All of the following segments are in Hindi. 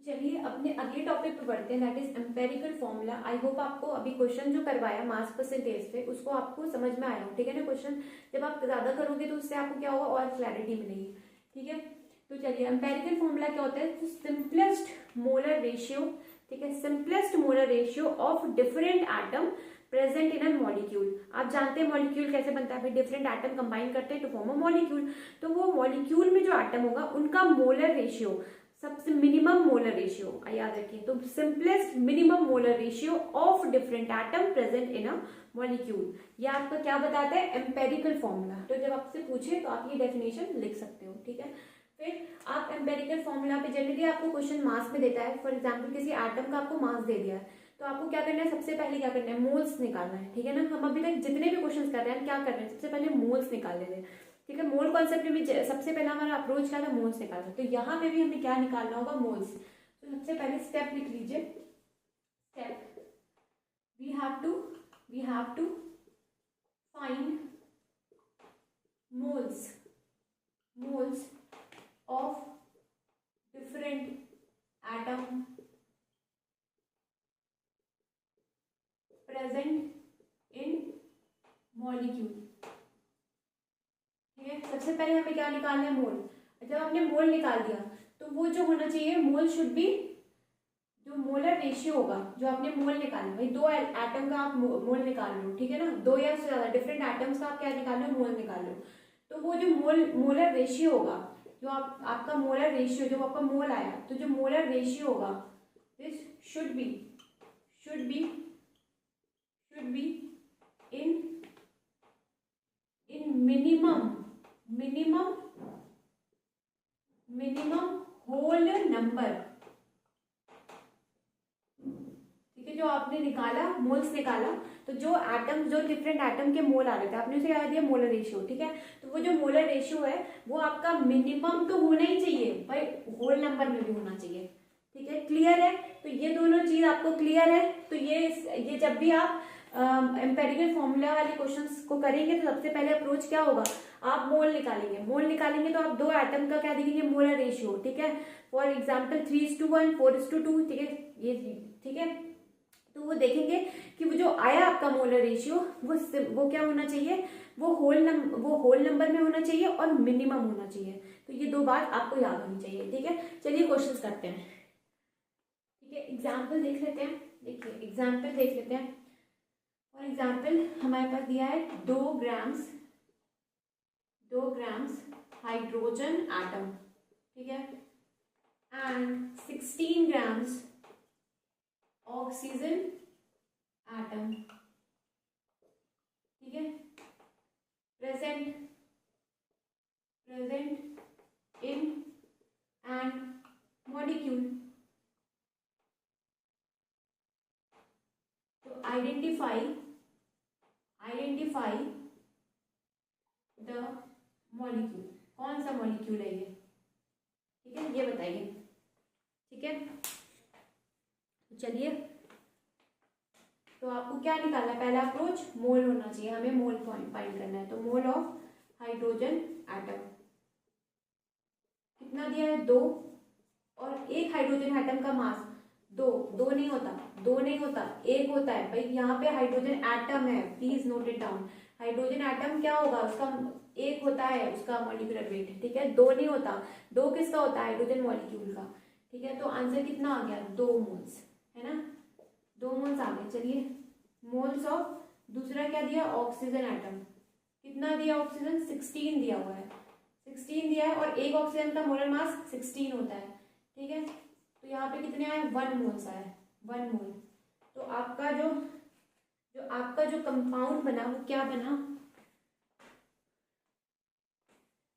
चलिए अपने अगले टॉपिक पे बढ़ते हैं, that is empirical formula. I hope आपको अभी क्वेश्चन जो करवाया मास परसेंटेज पे उसको आपको समझ में आया हो, ठीक है ना। क्वेश्चन जब आप ज्यादा करोगे तो उससे आपको क्या होगा, और क्लैरिटी मिलेगी, ठीक है। तो चलिए एम्पेरिकल फॉर्मूला क्या होता है, तो सिंपलेस्ट मोलर रेशियो, ठीक है, simplest molar ratio of different atom present in a molecule. आप जानते हैं मॉलिक्यूल कैसे बनता है, डिफरेंट एटम कंबाइन करते हैं टू फॉर्म अ मॉलिक्यूल। तो वो मॉलिक्यूल में जो एटम होगा उनका मोलर रेशियो, सबसे मिनिमम मोलर रेशियो याद रखिए, तो simplest minimum molar ratio of different atom present in a molecule, ये आपका क्या बताता है, एम्पेरिकल फॉर्मूला। तो जब आपसे पूछे तो आप ये डेफिनेशन लिख सकते हो, ठीक है। फिर आप एम्पेरिकल फॉर्मूला पे जनरली आपको क्वेश्चन मास में देता है, फॉर एग्जाम्पल किसी एटम का आपको मास दे दिया है, तो आपको क्या करना है, सबसे पहले क्या करना है, मोल्स निकालना है, ठीक है ना। हम अभी तक जितने भी क्वेश्चन कर रहे हैं क्या कर रहे हैं, सबसे पहले मोल्स निकाल लेते हैं, ठीक है। मोल कॉन्सेप्ट में सबसे पहला हमारा अप्रोच क्या था, मोल्स निकालना। तो यहाँ पे भी हमें क्या निकालना होगा, मोल्स। तो सबसे पहले स्टेप लिख लीजिए, step we have to find moles of different atom present in molecule, ठीक है। सबसे पहले हमें क्या निकालना है, मोल। जब आपने मोल निकाल दिया तो वो जो होना चाहिए, मोल शुड बी, जो मोलर रेशियो होगा, जो आपने मोल निकालना, भाई दो एटम का आप मोल निकाल लो, ठीक है ना, दो या से ज्यादा डिफरेंट एटम्स का आप क्या निकाल लो, मोल निकाल लो। तो वो जो मोलर रेशियो होगा, जो आपका मोलर रेशियो, जो आपका मोल आया, तो जो मोलर रेशियो होगा, this should be in minimum whole number, ठीक है। जो आपने निकाला, मोल्स निकाला, तो जो एटम, जो डिफरेंट एटम के मोल आ रहे थे, आपने उसे क्या दिया, मोलर रेशियो, ठीक है। तो वो जो मोलर रेशियो है वो आपका मिनिमम तो होना ही चाहिए भाई, होल नंबर में भी होना चाहिए, ठीक है। क्लियर है, तो ये दोनों चीज आपको क्लियर है। तो ये जब भी आप एम्पेरिकल फॉर्मूला वाले क्वेश्चंस को करेंगे तो सबसे पहले अप्रोच क्या होगा, आप मोल निकालेंगे तो आप दो एटम का क्या देखेंगे, मोलर रेशियो, ठीक है। फॉर एग्जाम्पल 3:1, 4:2, ठीक है, ये ठीक है। तो वो देखेंगे कि वो जो आया आपका मोलर रेशियो, वो क्या होना चाहिए, वो होल नंबर में होना चाहिए और मिनिमम होना चाहिए। तो ये दो बात आपको याद होनी चाहिए, ठीक है। चलिए क्वेश्चंस करते हैं, ठीक है। एग्जाम्पल देख लेते हैं, देखिए एग्जाम्पल देख लेते हैं। फॉर एग्जाम्पल हमारे पास दिया है 2 ग्राम्स हाइड्रोजन एटम, ठीक है, एंड 16 ग्राम्स ऑक्सीजन एटम, ठीक है, प्रेजेंट इन एन मॉलिक्यूल। तो आइडेंटिफाई द मॉलिक्यूल, कौन सा मॉलिक्यूल है ये, ठीक है, ये बताइए, ठीक है। चलिए, तो आपको क्या निकालना है, पहला अप्रोच मोल होना चाहिए, हमें मोल फाइंड करना है। तो मोल ऑफ हाइड्रोजन एटम कितना दिया है, 2, और एक हाइड्रोजन एटम का मास दो नहीं होता, एक होता है भाई। यहाँ पे हाइड्रोजन एटम है, please note it down. Hydrogen atom क्या होगा, उसका एक होता है, उसका मॉलिक्यूलर वेट, ठीक है, 2 नहीं होता। 2 किसका होता है, हाइड्रोजन मॉलिक्यूल का, ठीक है। तो आंसर कितना आ गया, 2 मोल्स, है ना, 2 मोल्स आ गए। चलिए, मोल्स ऑफ दूसरा क्या दिया, ऑक्सीजन एटम, कितना दिया, ऑक्सीजन 16 दिया हुआ है, 16 दिया है, और एक ऑक्सीजन का मोलर मास 16 होता है, ठीक है। तो यहाँ पे कितने आए, 1 मोल्स आए, 1 मोल। तो आपका जो कंपाउंड बना वो क्या बना,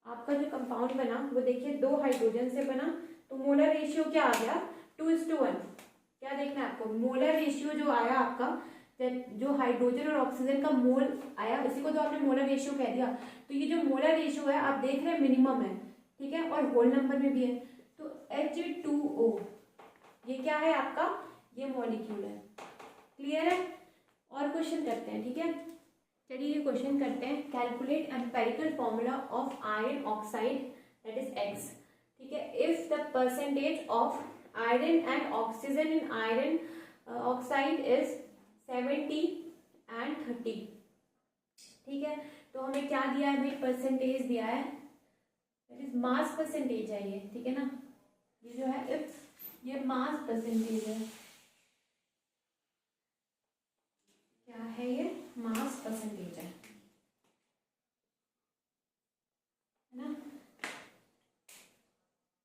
आपका जो कंपाउंड बना वो देखिए 2 हाइड्रोजन से बना। तो मोलर रेशियो क्या आ गया, 2:1। क्या देखना है आपको, मोलर रेशियो जो आया आपका, जो हाइड्रोजन और ऑक्सीजन का मोल आया, इसी को तो आपने मोलर रेशियो कह दिया। तो ये जो मोलर रेशियो है आप देख रहे हैं मिनिमम है, ठीक है, और होल नंबर में भी है। तो H2O ये क्या है आपका, ये मॉलिक्यूल है। क्लियर है, और क्वेश्चन करते हैं, ठीक है। चलिए ये क्वेश्चन करते हैं, calculate empirical formula of iron oxide that is X, ठीक है, if the percentage of iron and oxygen in iron oxide is 70 and 30. ठीक है, तो हमें क्या दिया है भाई, परसेंटेज दिया है, दैट इज मास परसेंटेज है ये, ठीक है ना, ये जो है इफ ये मास परसेंटेज है, क्या है ये, मास परसेंटेज है ना।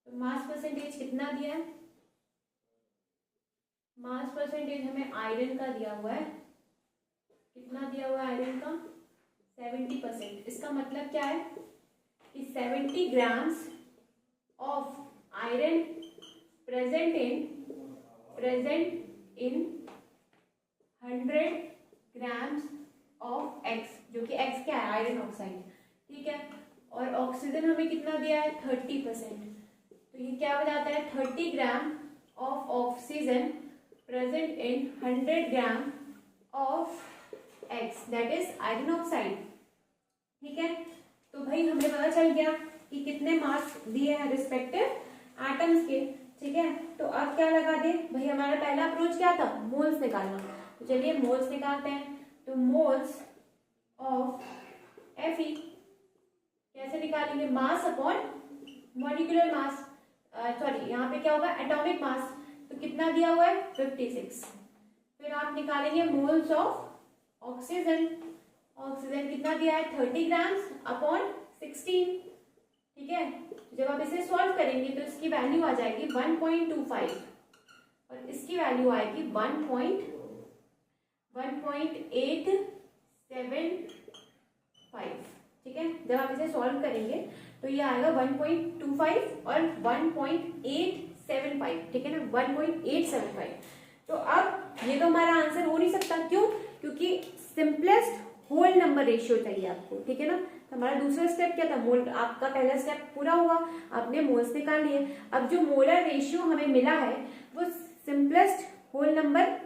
तो मास परसेंटेज कितना दिया है, मास परसेंटेज हमें आयरन का दिया हुआ है, कितना दिया हुआ है आयरन का, 70%। इसका मतलब क्या है कि 70 grams of iron present in 100 grams of x, जो कि एक्स क्या है, आयरन ऑक्साइड, ठीक है। और ऑक्सीजन हमें कितना दिया है, 30%। तो ये क्या हो जाता है, 30 gram of oxygen present in 100 gram of x, that is iron oxide, ठीक है। तो भाई हमें पता चल गया कि कितने मास दिए हैं रिस्पेक्टिव एटम्स के, ठीक है। तो अब क्या लगा दे भाई, हमारा पहला अप्रोच क्या था, मोल्स निकालना। तो चलिए मोल्स निकालते हैं। तो मोल्स ऑफ Fe कैसे निकालेंगे, mass upon molecular mass, sorry यहाँ पे क्या होगा, एटॉमिक मास। तो कितना दिया हुआ है, 56। फिर आप निकालेंगे मोल्स ऑफ ऑक्सीजन, ऑक्सीजन कितना दिया है, 30 ग्राम्स अपॉन 16, ठीक है। जब आप इसे सॉल्व करेंगे तो इसकी वैल्यू आ जाएगी 1.25 और इसकी वैल्यू आएगी 1.875, ठीक है। जब आप इसे सॉल्व करेंगे तो ये आएगा 1.25 और 1.875, ठीक है ना, 1.875। तो अब ये तो हमारा आंसर हो नहीं सकता, क्यों, क्योंकि सिंपलेस्ट होल नंबर रेशियो चाहिए आपको, ठीक है ना। तो हमारा दूसरा स्टेप क्या था, मोल, आपका पहला स्टेप पूरा हुआ, आपने मोल्स निकाल लिए। अब जो मोलर रेशियो हमें मिला है वो सिंपलेस्ट होल नंबर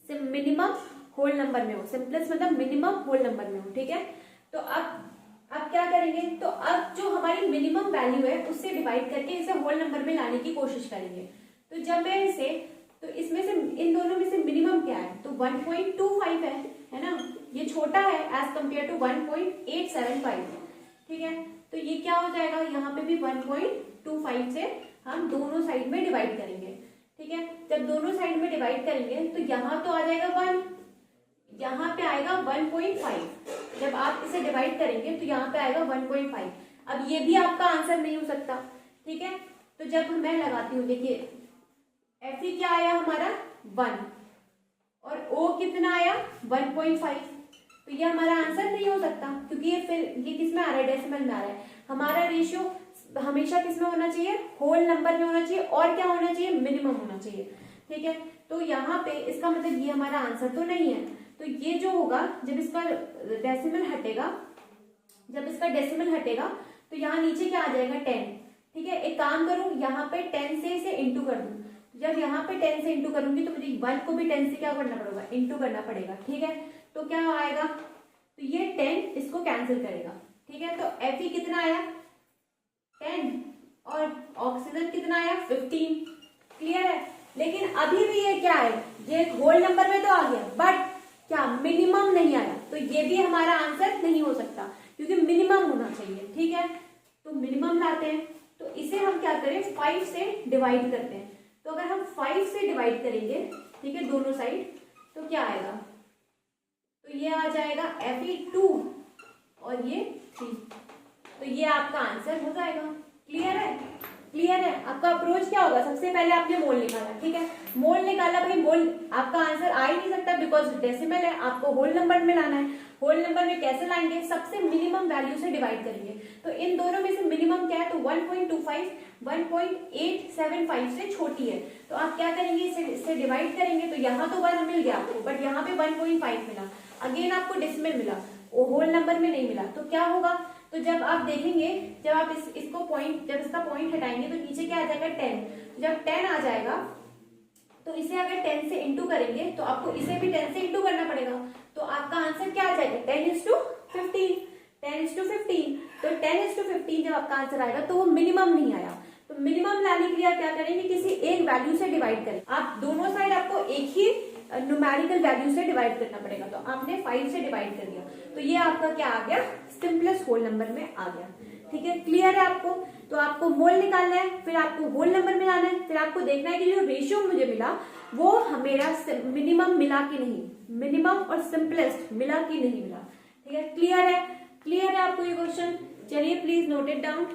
से मिनिमम होल नंबर में हो, सिंपलेस्ट मतलब मिनिमम होल नंबर में हो, ठीक है। तो अब क्या करेंगे, तो अब जो हमारी मिनिमम वैल्यू है उससे डिवाइड करके इसे होल नंबर में लाने की कोशिश करेंगे। तो जब मैं इसे, तो इसमें से इन दोनों में से मिनिमम क्या है, तो 1.25 है ना, ये छोटा है एज कंपेयर टू 1.875, ठीक है। तो ये क्या हो जाएगा, यहाँ पे भी 1.25 से हम दोनों साइड में डिवाइड करेंगे, ठीक है। जब दोनों साइड में डिवाइड करेंगे तो यहाँ तो आ जाएगा 1, यहाँ पे आएगा 1.5। जब आप इसे डिवाइड करेंगे तो यहाँ पे आएगा 1.5। अब ये भी आपका आंसर नहीं हो सकता, ठीक है। तो जब मैं लगाती हूँ, देखिए Fe क्या आया हमारा 1 और O कितना आया 1.5, तो ये हमारा आंसर नहीं हो सकता, क्योंकि ये किस में आ रहा है, डेसिमल में आ रहा है। हमारा रेशियो हमेशा किस में होना चाहिए, होल नंबर में होना चाहिए, और क्या होना चाहिए, मिनिमम होना चाहिए, ठीक है। तो यहाँ पे इसका मतलब ये हमारा आंसर तो नहीं है। तो ये जो होगा, जब इसका डेसिमल हटेगा, तो यहाँ नीचे क्या आ जाएगा 10, ठीक है। एक काम करूं, यहाँ पे 10 से इसे इंटू कर दूं। जब यहाँ पे 10 से इंटू करूंगी तो मुझे 1 को भी 10 से क्या करना पड़ेगा, इंटू करना पड़ेगा, ठीक है। तो क्या आएगा, तो ये 10 इसको कैंसिल करेगा, ठीक है। तो Fe कितना आया 10 और ऑक्सीजन कितना आया 15, क्लियर है। लेकिन अभी भी ये क्या है, ये होल नंबर में तो आ गया, बट क्या मिनिमम नहीं आया, तो ये भी हमारा आंसर नहीं हो सकता, क्योंकि मिनिमम होना चाहिए, ठीक है। तो मिनिमम लाते हैं, तो इसे हम क्या करें, 5 से डिवाइड करते हैं। तो अगर हम 5 से डिवाइड करेंगे, ठीक है, दोनों साइड, तो क्या आएगा, तो ये आ जाएगा Fe2 और ये 3, तो ये आपका आंसर हो जाएगा। क्लियर है, क्लियर है। आपका अप्रोच क्या होगा, सबसे पहले आपने मोल निकाला, ठीक है, मोल निकाला, भाई मोल आपका आंसर आ ही नहीं सकता, बिकॉज डेसिमल है, आपको होल नंबर में लाना है। होल नंबर में कैसे लाएंगे, सबसे मिनिमम वैल्यू से डिवाइड करेंगे। तो इन दोनों में से मिनिमम क्या है, तो 1.25 1.875 से छोटी है, तो आप क्या करेंगे, इससे डिवाइड करेंगे। तो यहाँ तो 1 मिल गया आपको, बट यहाँ पे 1.5 मिला, अगेन आपको डेसिमल मिला, वो होल नंबर में नहीं मिला। तो क्या होगा, तो जब आप देखेंगे, जब आप इसको पॉइंट, जब इसका पॉइंट हटाएंगे तो नीचे क्या आ जाएगा 10। जब 10 आ जाएगा तो इसे अगर 10 से इंटू करेंगे तो आपको इसे भी 10 से इंटू करना पड़ेगा। तो आपका आंसर क्या आ जाएगा, 10:15, 10:15। तो 10:15 जब आपका आंसर आएगा तो वो मिनिमम नहीं आया। तो मिनिमम लाने के लिए आप क्या करेंगे, किसी एक वैल्यू से डिवाइड करें। आप दोनों साइड आपको एक ही न्यूमेरिकल वैल्यू से डिवाइड करना पड़ेगा। तो आपने 5 से डिवाइड कर दिया, तो ये आपका क्या आ गया, सिंपलेस्ट होल नंबर में आ गया। ठीक है, क्लियर है आपको। तो आपको मोल निकालना है, फिर आपको होल नंबर में लाना है, फिर आपको देखना है कि जो रेशियो मुझे मिला वो मेरा मिनिमम मिला कि नहीं, मिनिमम और सिंपलेस्ट मिला कि नहीं मिला। ठीक है, क्लियर है, क्लियर है आपको ये क्वेश्चन। चलिए प्लीज नोट इट डाउन।